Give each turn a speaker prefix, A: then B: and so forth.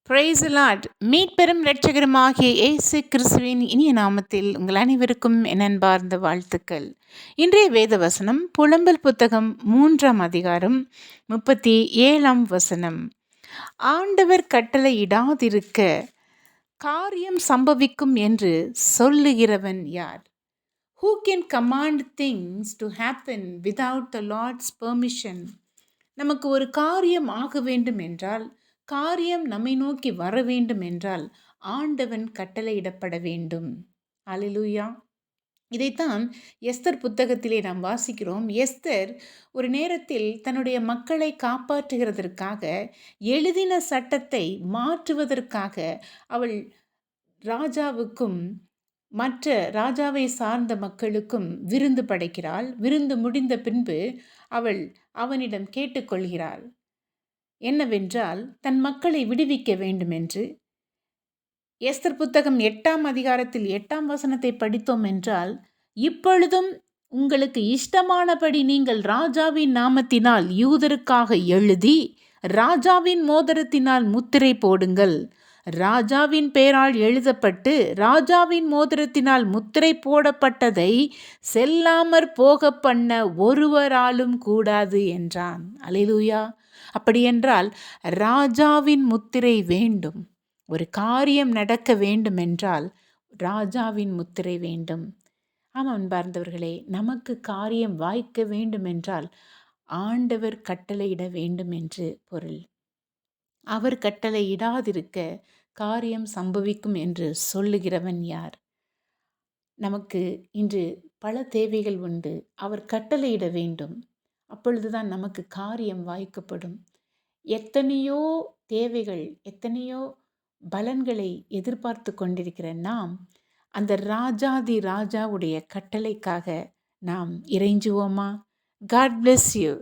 A: Price Lord. மீட்பெரும் இரட்சகருமாகிய இயேசு கிறிஸ்துவின் இனிய நாமத்தில் உங்கள் அனைவருக்கும் என் அன்பார்ந்த வாழ்த்துக்கள். இன்றைய வேத வசனம் புலம்பல் புத்தகம் 3ஆம் அதிகாரம் 37ஆம் வசனம். ஆண்டவர் கட்டளையிடாதிருக்க காரியம் சம்பவிக்கும் என்று சொல்லுகிறவன் யார்? Who can command things to happen without the Lord's permission? நமக்கு ஒரு காரியம் ஆக வேண்டும் என்றால், காரியம் நம்மை நோக்கி வர வேண்டும் என்றால் ஆண்டவன் கட்டளையிடப்பட வேண்டும். அல்லேலூயா. இதைத்தான் எஸ்தர் புத்தகத்திலே நாம் வாசிக்கிறோம். எஸ்தர் ஒரு நேரத்தில் தன்னுடைய மக்களை காப்பாற்றுகிறதற்காக எழுதின சட்டத்தை மாற்றுவதற்காக அவள் ராஜாவுக்கும் மற்ற ராஜாவை சார்ந்த மக்களுக்கும் விருந்து படைக்கிறாள். விருந்து முடிந்த பின்பு அவள் அவனிடம் கேட்டுக்கொள்கிறாள் என்னவென்றால், தன் மக்களை விடுவிக்க வேண்டும் என்று. எஸ்தர் புத்தகம் 8ஆம் அதிகாரத்தில் 8ஆம் வசனத்தை படித்தோம் என்றால், இப்பொழுதும் உங்களுக்கு இஷ்டமானபடி நீங்கள் ராஜாவின் நாமத்தினால் யூதருக்காக எழுதி ராஜாவின் மோதிரத்தினால் முத்திரை போடுங்கள். ராஜாவின் பெயரால் எழுதப்பட்டு ராஜாவின் மோதிரத்தினால் முத்திரை போடப்பட்டதை செல்லாமற் போக பண்ண ஒருவராலும் கூடாது என்றான். அல்லேலூயா. அப்படியென்றால் ராஜாவின் முத்திரை வேண்டும். ஒரு காரியம் நடக்க வேண்டும் என்றால் ராஜாவின் முத்திரை வேண்டும். ஆமாம் அன்பார்ந்தவர்களே, நமக்கு காரியம் வாய்க்க வேண்டும் என்றால் ஆண்டவர் கட்டளையிட வேண்டும் என்று பொருள். அவர் கட்டளையிடாதிருக்க காரியம் சம்பவிக்கும் என்று சொல்லுகிறவன் யார்? நமக்கு இன்று பல தேவைகள் உண்டு. அவர் கட்டளையிட வேண்டும். அப்பொழுதுதான் நமக்கு காரியம் வாய்க்கப்படும். எத்தனையோ தேவைகள், எத்தனையோ பலன்களை எதிர்பார்த்து கொண்டிருக்கிற நாம் அந்த ராஜாதி ராஜாவுடைய கட்டளைக்காக நாம் இறைஞ்சுவோமா? God bless you.